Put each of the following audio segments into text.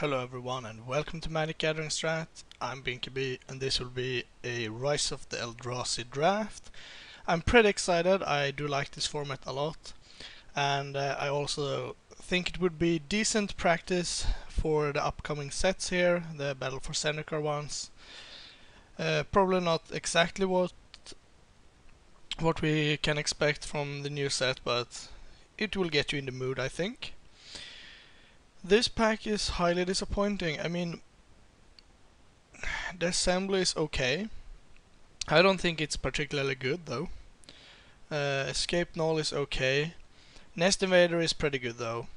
Hello everyone and welcome to Magic Gathering Strat. I'm Binkabi and this will be a Rise of the Eldrazi draft. I'm pretty excited, I do like this format a lot, and I also think it would be decent practice for the upcoming sets here, the Battle for Zendikar ones. Probably not exactly what we can expect from the new set, but it will get you in the mood, I think. This pack is highly disappointing. I mean, the assembly is okay. I don't think it's particularly good though. Escape Null is okay. Nest Invader is pretty good though.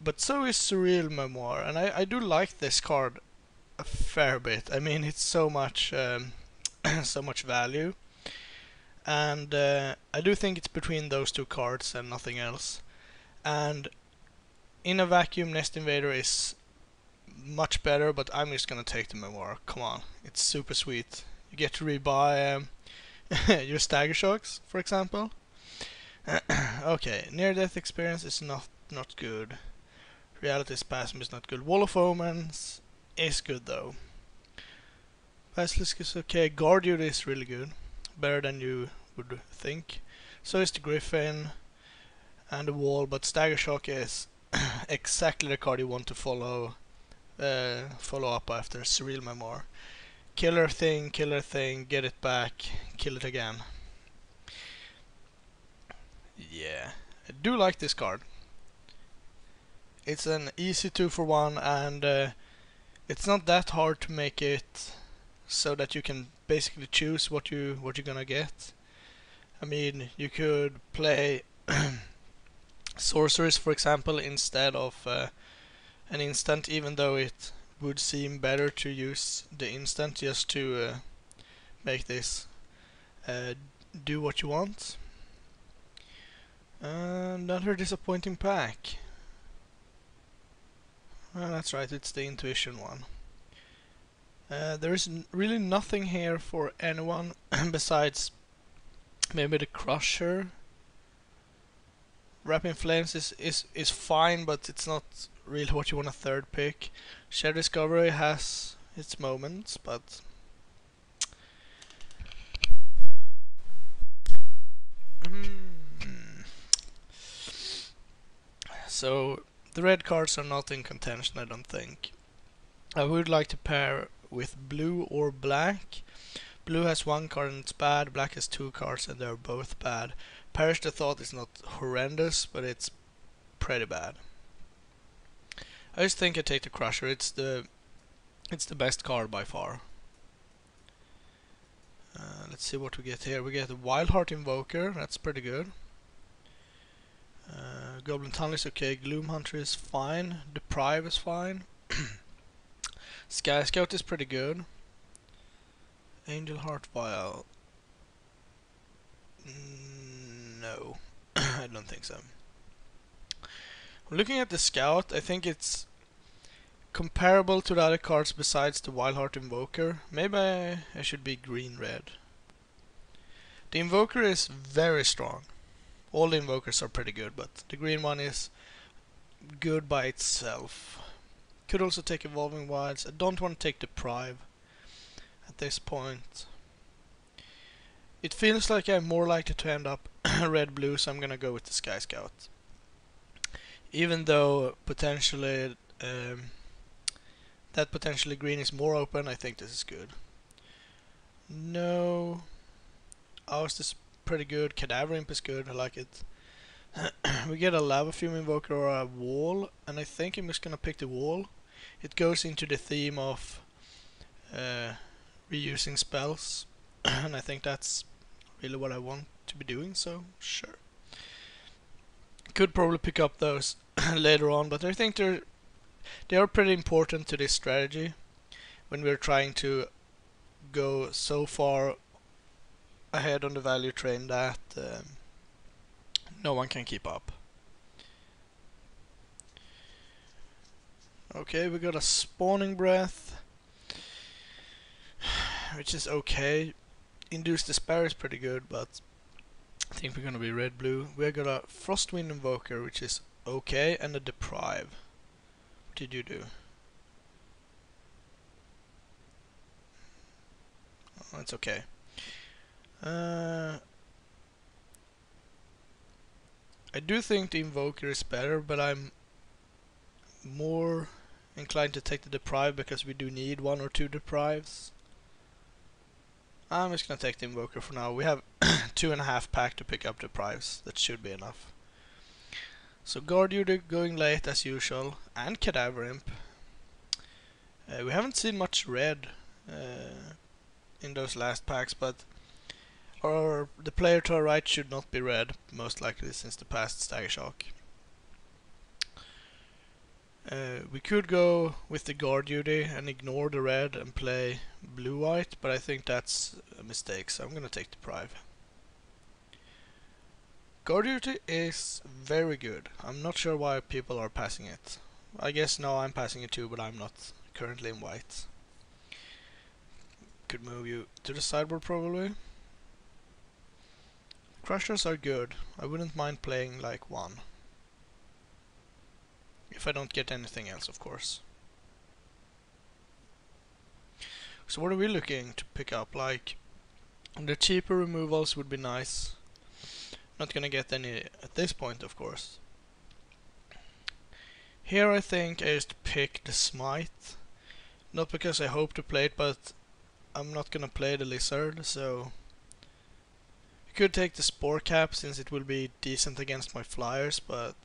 But so is Surreal Memoir, and I do like this card a fair bit. I mean, it's so much so much value, and I do think it's between those two cards and nothing else. And in a vacuum, Nest Invader is much better, but I'm just gonna take the Memoir. Come on, it's super sweet. You get to rebuy your Stagger Shocks, for example. Okay, near-death experience is not good. Reality Spasm is not good. Wall of Omens is good though. Basilisk is okay. Guardian is really good, better than you would think. So is the Griffin and the Wall, but Stagger Shock is exactly the card you want to follow up after Surreal Memoir. Killer thing, get it back, kill it again. Yeah, I do like this card. It's an easy 2-for-1, and it's not that hard to make it so that you can basically choose what you're gonna get. I mean, you could play sorceries, for example, instead of an instant, even though it would seem better to use the instant just to make this do what you want. Another disappointing pack. Well, that's right, it's the intuition one. There is really nothing here for anyone besides maybe the Crusher. Wrapping Flames is fine, but it's not really what you want a third pick. Shared Discovery has its moments, but so the red cards are not in contention, I don't think. I would like to pair with blue or black. Blue has one card and it's bad, black has two cards and they're both bad. Perish the Thought is not horrendous, but it's pretty bad. I just think I take the Crusher, it's the best card by far. Let's see what we get here. We get the Wildheart Invoker, that's pretty good. Goblin Tunnel is okay, Gloom Hunter is fine, Deprive is fine. Sky Scout is pretty good. Angel Heart Vial. No, I don't think so. Looking at the Scout, I think it's comparable to the other cards besides the Wildheart Invoker. Maybe I should be green-red. The Invoker is very strong. All the Invokers are pretty good, but the green one is good by itself. Could also take Evolving Wilds. I don't want to take Deprive at this point. It feels like I'm more likely to end up red-blue, so I'm gonna go with the Sky Scout. Even though potentially that potentially green is more open, I think this is good. No. Ours is pretty good. Cadaver Imp is good, I like it. We get a Lava Fume Invoker or a Wall, and I think I'm just gonna pick the Wall. It goes into the theme of reusing spells, and I think that's really what I want to be doing, so sure. Could probably pick up those later on, but I think they are pretty important to this strategy when we're trying to go so far ahead on the value train that no one can keep up. Okay, we got a Spawning Breath, which is okay. Induced Despair is pretty good, but I think we're gonna be red-blue. We got a Frostwind Invoker, which is okay, and a Deprive. What did you do? That's okay. I do think the Invoker is better, but I'm more inclined to take the Deprive because we do need 1 or 2 Deprives. I'm just gonna take the Invoker for now. We have 2.5 pack to pick up Deprives. That should be enough. So Guard Duty going late as usual, and Cadaver Imp. We haven't seen much red in those last packs, but the player to our right should not be red, most likely since the past Stagger Shock. We could go with the Guard Duty and ignore the red and play blue-white, but I think that's a mistake, so I'm gonna take the Deprive. Guard Duty is very good. I'm not sure why people are passing it. I guess now I'm passing it too, but I'm not currently in white. Could move you to the sideboard probably. Crushers are good. I wouldn't mind playing like 1. If I don't get anything else, of course. So what are we looking to pick up? Like, the cheaper removals would be nice. Not gonna get any at this point, of course. Here I think I just pick the Smite. Not because I hope to play it, but I'm not gonna play the Lizard, so... I could take the Spore Cap since it will be decent against my flyers, but...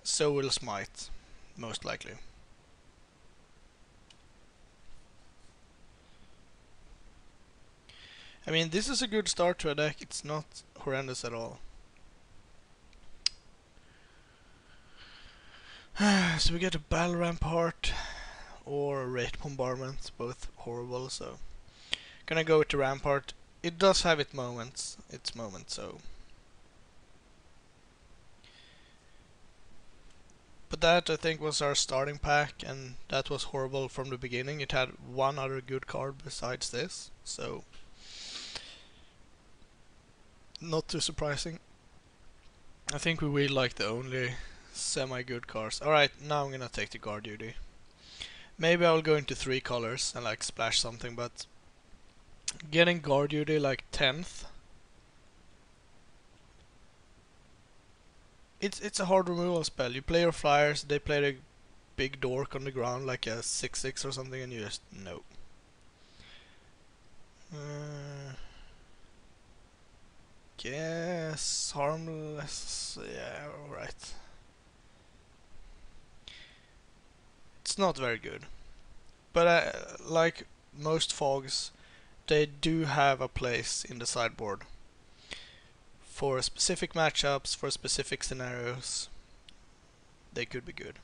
so will Smite, most likely. I mean, this is a good start to a deck, it's not horrendous at all. So we get a Battle Rampart or Wraith Bombardment, both horrible, so... Gonna go with the Rampart. It does have its moments, so... But that, I think, was our starting pack, and that was horrible from the beginning. It had one other good card besides this, so... not too surprising. I think we will like the only semi-good cards. Alright, now I'm gonna take the Guard Duty. Maybe I'll go into 3 colors and like splash something, but... getting Guard Duty like 10th... It's a hard removal spell. You play your flyers, they play the big dork on the ground like a 6/6 or something, and you just no. Guess harmless. Yeah, alright. It's not very good, but like most fogs, they do have a place in the sideboard for specific matchups, for specific scenarios. They could be good.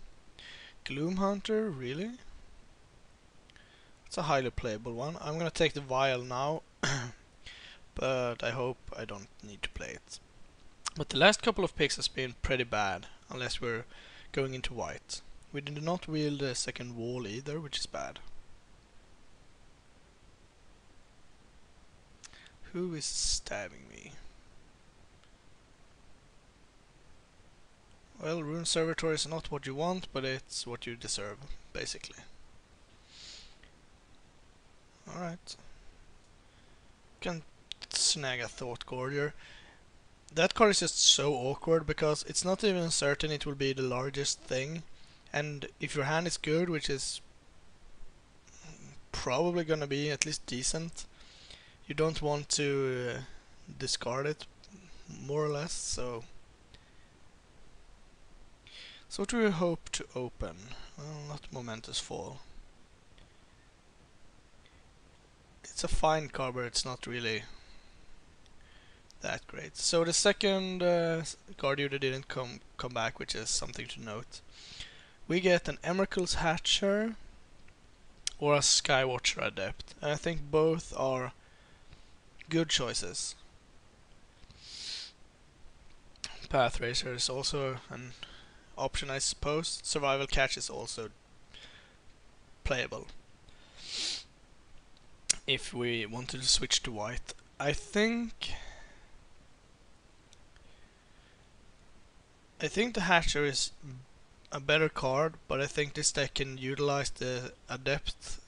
Gloom Hunter, really? It's a highly playable one. I'm gonna take the Vial now, but I hope I don't need to play it. But the last couple of picks has been pretty bad, unless we're going into white. We did not wield the second wall either, which is bad. Who is stabbing me? Well, Rune Servitor is not what you want, but it's what you deserve, basically. Alright. Can snag a Thought Gorger. That card is just so awkward because it's not even certain it will be the largest thing. And if your hand is good, which is probably gonna be at least decent, you don't want to discard it, more or less, so... So what do we hope to open? Well, not Momentous Fall. It's a fine card, but it's not really that great. So the second Guard Duty didn't come back, which is something to note. We get an Emerald's Hatcher or a Skywatcher Adept. And I think both are good choices. Path Racer is also an option, I suppose. Survival Catch is also playable if we wanted to switch to white. I think the Hatcher is a better card, but I think this deck can utilize the Adept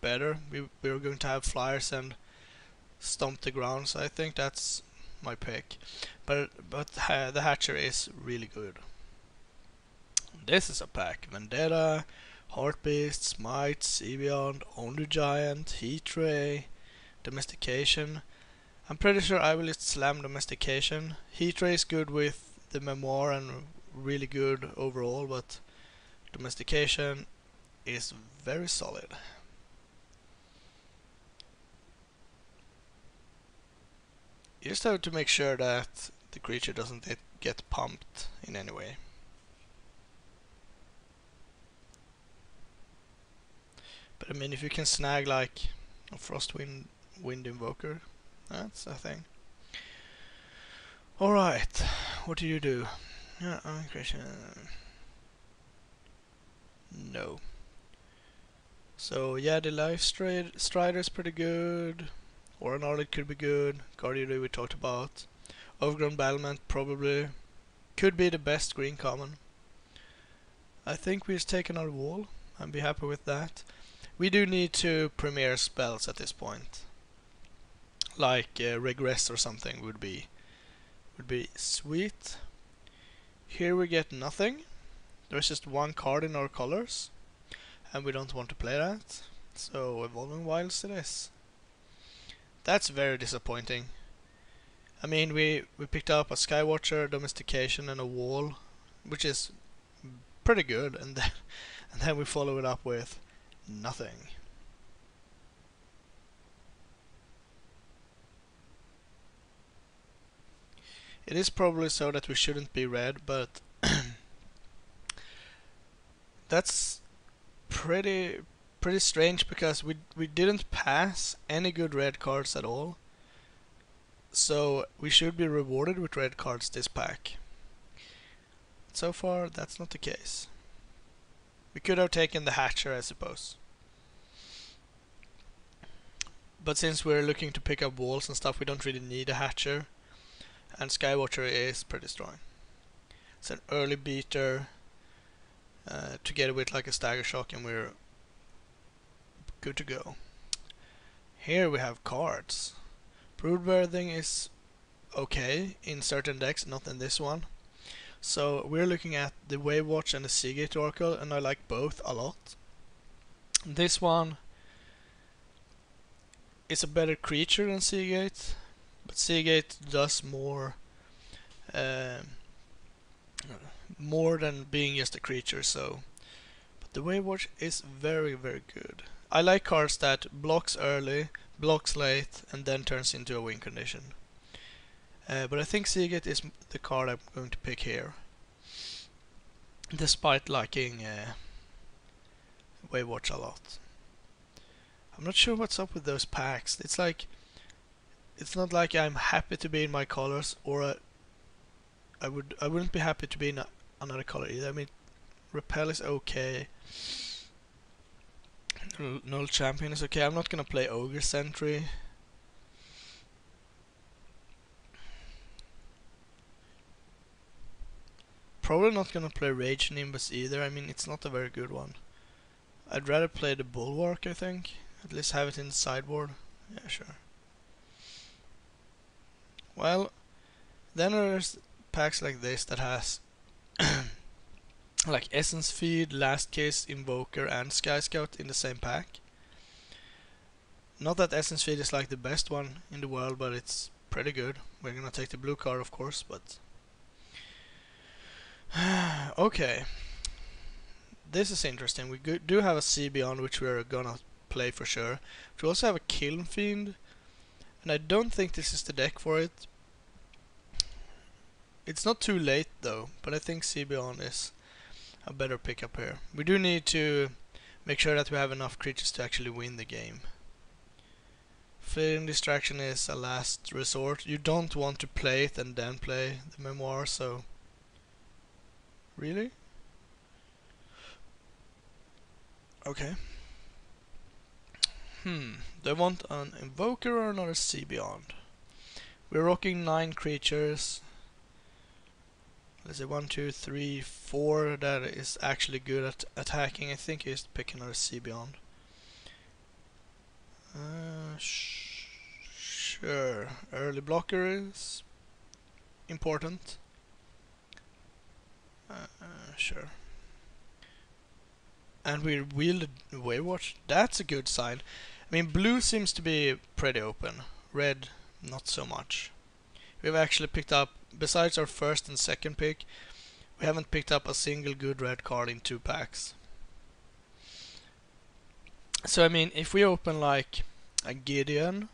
better. We're going to have flyers and stomp the ground, so I think that's my pick. But the Hatcher is really good. This is a pack: Vendetta, Heartbeast, Smite, Sea Beyond, Only Giant, Heat Ray, Domestication. I'm pretty sure I will just slam Domestication. Heat Ray is good with the Memoir and really good overall, but Domestication is very solid. You just have to make sure that the creature doesn't get pumped in any way. But I mean, if you can snag like a Frostwind Invoker, that's a thing. Alright, what do you do? No. So yeah, the Life Strider is pretty good. Or an Arlet could be good. Guardian we talked about. Overgrown Battlement probably could be the best green common. I think we just take another wall and be happy with that. We do need to premiere spells at this point. Like Regress or something would be sweet. Here we get nothing. There's just one card in our colors, and we don't want to play that. So Evolving Wilds it is. That's very disappointing. I mean, we picked up a Skywatcher, Domestication, and a Wall, which is pretty good, and then we follow it up with nothing. It is probably so that we shouldn't be red, but that's pretty strange because we didn't pass any good red cards at all. So we should be rewarded with red cards this pack. So far, that's not the case. We could have taken the Hatcher, I suppose. But since we're looking to pick up walls and stuff, we don't really need a Hatcher. And Skywatcher is pretty strong. It's an early beater together with like a Stagger Shock, and we're good to go. Here we have cards. Broodbirthing is okay in certain decks, not in this one. So we're looking at the Wave Watch and the Seagate Oracle, and I like both a lot. This one is a better creature than Seagate, but Seagate does more than being just a creature. So, but the Wave Watch is very good. I like cards that blocks early, blocks late, and then turns into a win condition. But I think Seagate is the card I'm going to pick here, despite liking Wave Watch a lot. I'm not sure what's up with those packs. It's like, it's not like I'm happy to be in my colors, or I wouldn't be happy to be in another color either. I mean, Repel is okay. Null Champion is okay. I'm not gonna play Ogre Sentry. Probably not gonna play Rage Nimbus either. I mean, it's not a very good one. I'd rather play the Bulwark, I think. At least have it in the sideboard. Yeah, sure. Well, then there's packs like this that has like Essence Feed, Last Kiss, Invoker, and Sky Scout in the same pack. Not that Essence Feed is like the best one in the world, but it's pretty good. We're gonna take the blue card, of course, but okay. This is interesting. We do have a Sea Beyond, which we're gonna play for sure. We also have a Kiln Fiend, and I don't think this is the deck for it. It's not too late though, but I think Sea Beyond is a better pickup here. We do need to make sure that we have enough creatures to actually win the game. Fleeting Distraction is a last resort. You don't want to play it and then play the Memoir, so... Really? Okay. Do I want an Invoker or another Sea Beyond? We're rocking 9 creatures. Let's say 1, 2, 3, 4 that is actually good at attacking. I think you just pick another Sea Beyond. Sure. Early blocker is important. Sure. And we wielded Waywatch. That's a good sign. I mean, blue seems to be pretty open. Red, not so much. We've actually picked up, besides our first and second pick, we haven't picked up a single good red card in 2 packs. So I mean, if we open like a Gideon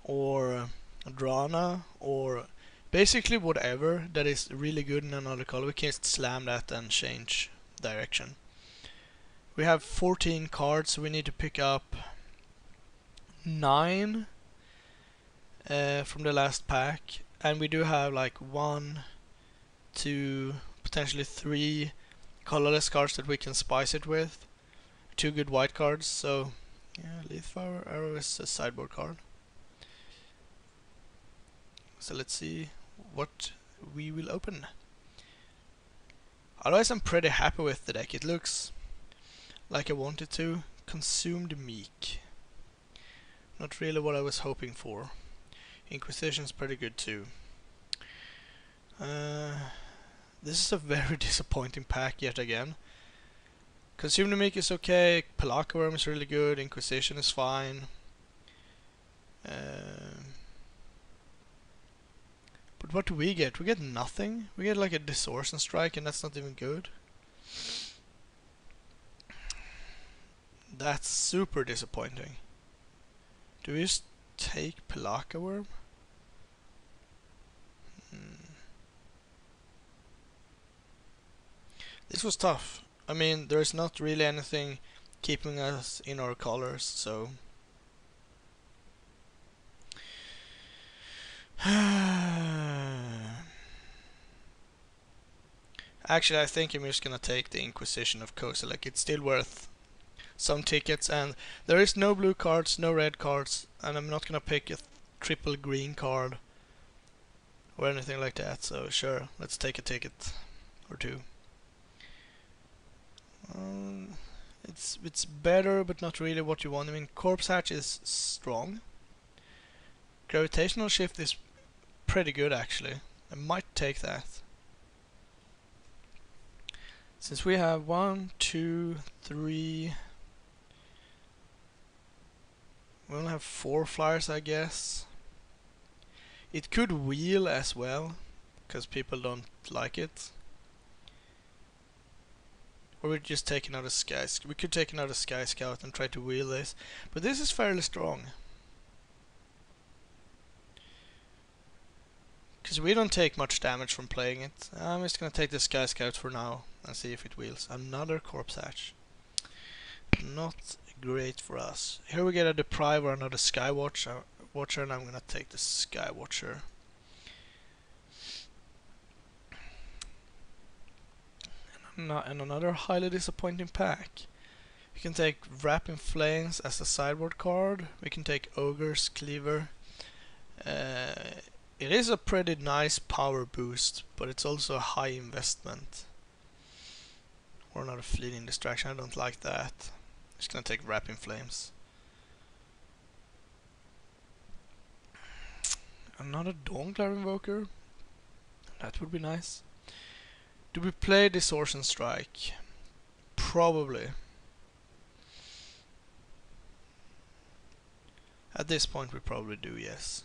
or a Drana or basically whatever that is really good in another color, we can just slam that and change direction. We have 14 cards, so we need to pick up 9 from the last pack, and we do have like 1, 2, potentially 3 colorless cards that we can spice it with. 2 good white cards, so yeah, Leafpower Arrow is a sideboard card. So let's see what we will open. Otherwise, I'm pretty happy with the deck. It looks like I wanted to. Consumed Meek. Not really what I was hoping for. Inquisition's pretty good too. This is a very disappointing pack yet again. Consumed Meek is okay, Pelaka Worm is really good, Inquisition is fine. But what do we get? We get nothing. We get like a Distortion Strike, and that's not even good. That's super disappointing. Do we just take Pelaka Worm? This was tough. I mean, there's not really anything keeping us in our colors, so... Actually, I think I'm just gonna take the Inquisition of Kozilek. It's still worth some tickets, and there is no blue cards, no red cards, and I'm not gonna pick a triple green card or anything like that, so sure, let's take a ticket or 2. It's better, but not really what you want. I mean, Corpse Hatch is strong. Gravitational Shift is pretty good, actually. I might take that. Since we have 1, 2, 3... We only have 4 flyers, I guess. It could wheel as well, because people don't like it. Or we just take another we could take another Sky Scout and try to wheel this. But this is fairly strong. Because we don't take much damage from playing it. I'm just gonna take the Sky Scout for now and see if it wheels. Another Corpse Hatch. Not great for us. Here we get a Deprive or another Sky Watcher, and I'm gonna take the Sky Watcher. And another highly disappointing pack. We can take Wrap in Flames as a sideboard card. We can take Ogre's Cleaver. It is a pretty nice power boost, but it's also a high investment. Or another Fleeting Distraction, I don't like that. Just gonna take Wrap in Flames. Another Dawnglare Invoker. That would be nice. Do we play Distortion Strike? Probably. At this point we probably do, yes.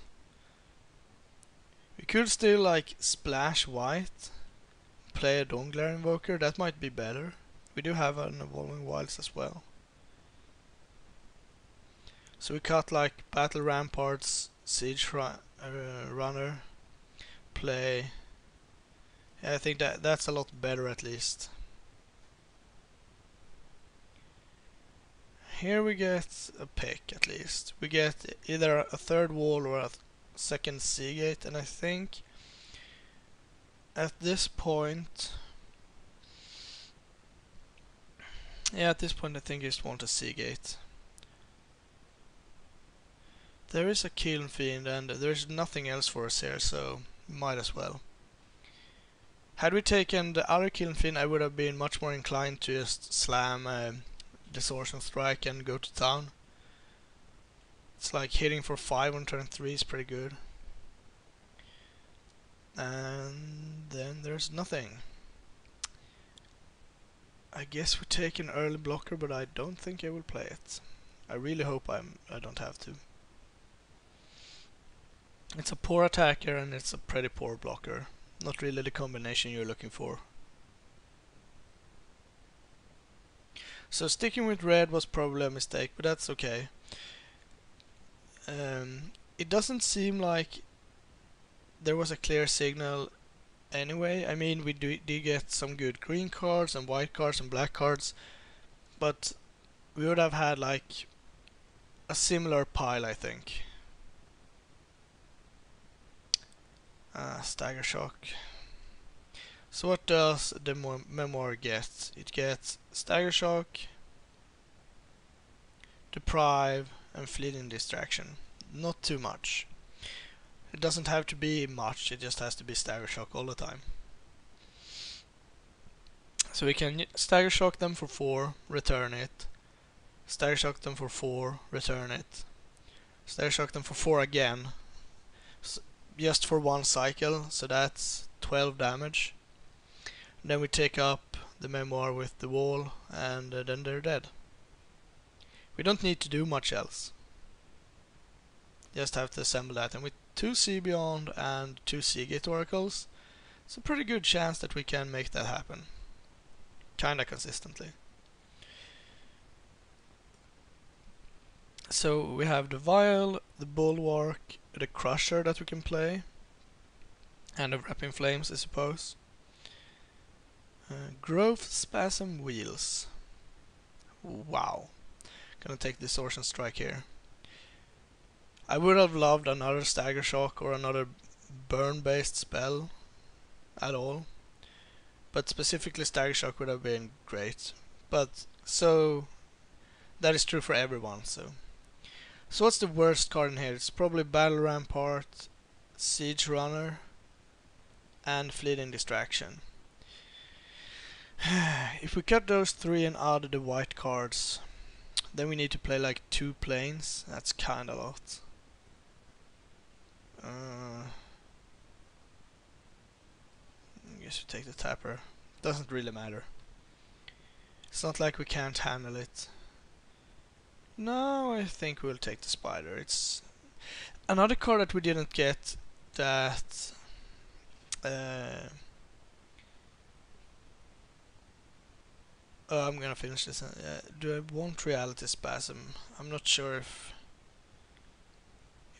We could still like splash white, play a Dawnglare Invoker, that might be better. We do have an Evolving Wilds as well. So we cut like Battle Ramparts, Siege Runner, play... Yeah, I think that's a lot better at least. Here we get a pick at least. We get either a third wall or a second Seagate, and I think at this point... Yeah, at this point I think I just want a Seagate. There is a Kiln Fiend and there's nothing else for us here, so might as well. Had we taken the other Kiln Fiend, I would have been much more inclined to just slam Distortion Strike and go to town. It's like hitting for 5 on turn 3 is pretty good. And then there's nothing. I guess we take an early blocker, but I don't think I will play it. I really hope I don't have to. It's a poor attacker and it's a pretty poor blocker. Not really the combination you're looking for. So sticking with red was probably a mistake, but that's okay. It doesn't seem like there was a clear signal anyway. I mean, we did get some good green cards and white cards and black cards, but we would have had like a similar pile, I think. Stagger Shock. So what does the memoir get? It gets Stagger Shock, Deprive, and Fleeting Distraction. Not too much. It doesn't have to be much, it just has to be Stagger Shock all the time. So we can Stagger Shock them for 4, return it. Stagger Shock them for 4, return it. Stagger Shock them for 4 again. Just for one cycle, so that's 12 damage. And then we take up the memoir with the wall, and then they're dead. We don't need to do much else. Just have to assemble that, and with 2 Sea Beyond and 2 Seagate Oracles, it's a pretty good chance that we can make that happen. Kinda consistently. So we have the Vial, the Bulwark, the Crusher that we can play, and the Wrapping Flames, I suppose. Growth Spasm Wheels. Wow. Gonna take the Distortion Strike here. I would have loved another Stagger Shock or another burn-based spell at all, but specifically Stagger Shock would have been great. But so that is true for everyone. So what's the worst card in here? It's probably Battle Rampart, Siege Runner, and Fleeting Distraction. If we cut those 3 and add the white cards, then we need to play like 2 planes. That's kinda a lot. I guess we take the Tapper. Doesn't really matter. It's not like we can't handle it. No, I think we'll take the Spider. It's another card that we didn't get that I'm gonna finish this. Do I want Reality Spasm? I'm not sure if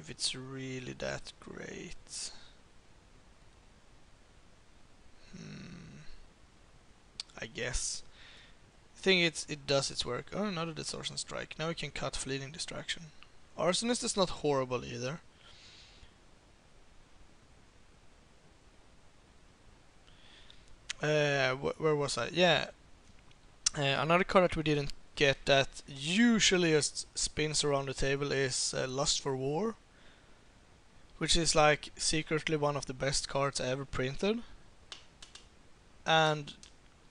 it's really that great. I guess. I think it does its work. Oh, another Distortion Strike. Now we can cut Fleeting Distraction. Arsonist is not horrible either. Where was I? Yeah. Another card that we didn't get that usually just spins around the table is Lust for War, which is like secretly one of the best cards I ever printed, and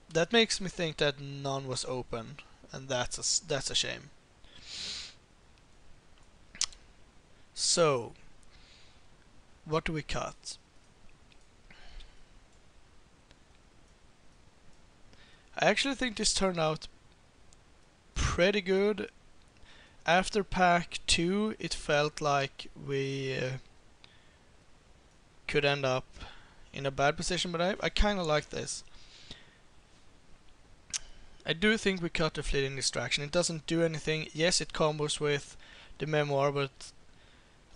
that makes me think that none was open, and that's a shame. So what do we cut? I actually think this turned out pretty good. After pack 2, it felt like we could end up in a bad position, but I kinda like this. I do think we cut the Fleeting Distraction. It doesn't do anything. Yes, it combos with the Memoir, but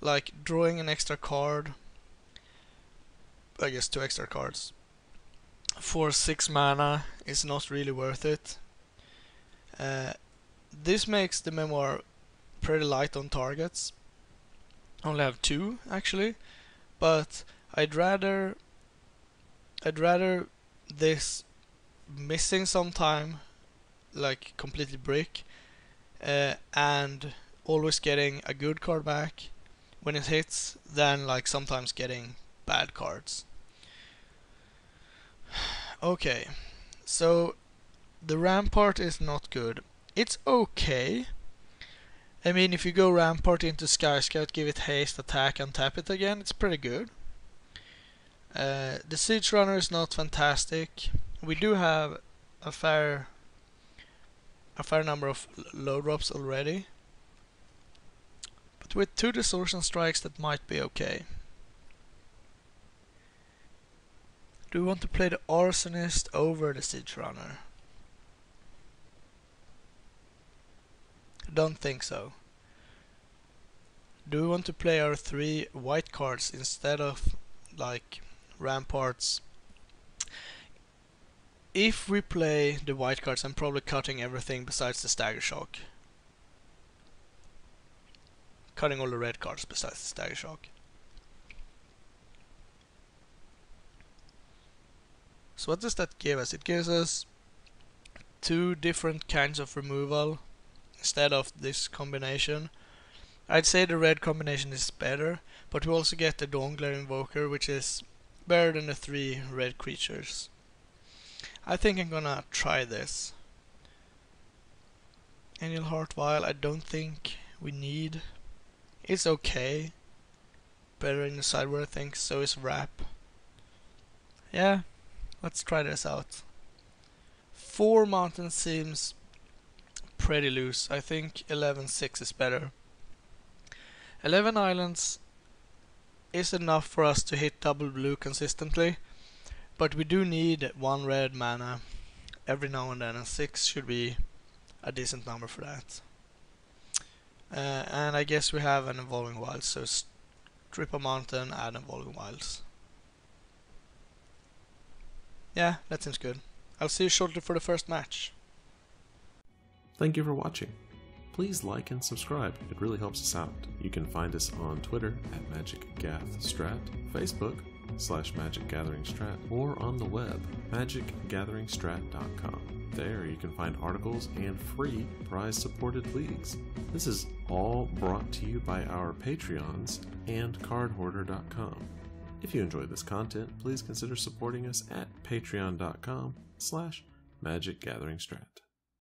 like drawing an extra card, I guess 2 extra cards, for 6 mana is not really worth it. This makes the Memoir pretty light on targets. I only have 2 actually, but I'd rather this missing some time, like completely brick, and always getting a good card back when it hits, than like sometimes getting bad cards. Okay, so the Rampart is not good. It's okay. I mean, if you go Rampart into Sky Scout, give it haste, attack, and tap it again, it's pretty good. The Siege Runner is not fantastic. We do have a fair number of low drops already. But with 2 Distortion Strikes, that might be okay. Do we want to play the Arsonist over the Siege Runner? I don't think so. Do we want to play our 3 white cards instead of like Ramparts? If we play the white cards, I'm probably cutting everything besides the Stagger Shock. Cutting all the red cards besides the Stagger Shock. So what does that give us? It gives us 2 different kinds of removal instead of this combination. I'd say the red combination is better, but we also get the Dawnglare Invoker, which is better than the 3 red creatures. I think I'm gonna try this. Angel Heart Vial, I don't think we need. It's okay. Better in the sideboard, I think. So is Wrap. Yeah, let's try this out. 4 mountains seems pretty loose. I think 11-6 is better. 11 islands is enough for us to hit double blue consistently, but we do need 1 red mana every now and then, and 6 should be a decent number for that. And I guess we have an Evolving Wilds, so strip a mountain, add Evolving Wilds. Yeah, that seems good. I'll see you shortly for the first match. Thank you for watching. Please like and subscribe, it really helps us out. You can find us on Twitter at MagicGathStrat, Facebook /MagicGatheringStrat, or on the web, magicgatheringstrat.com. There you can find articles and free prize-supported leagues. This is all brought to you by our Patreons and cardhoarder.com. If you enjoyed this content, please consider supporting us at patreon.com/MagicGatheringStrat.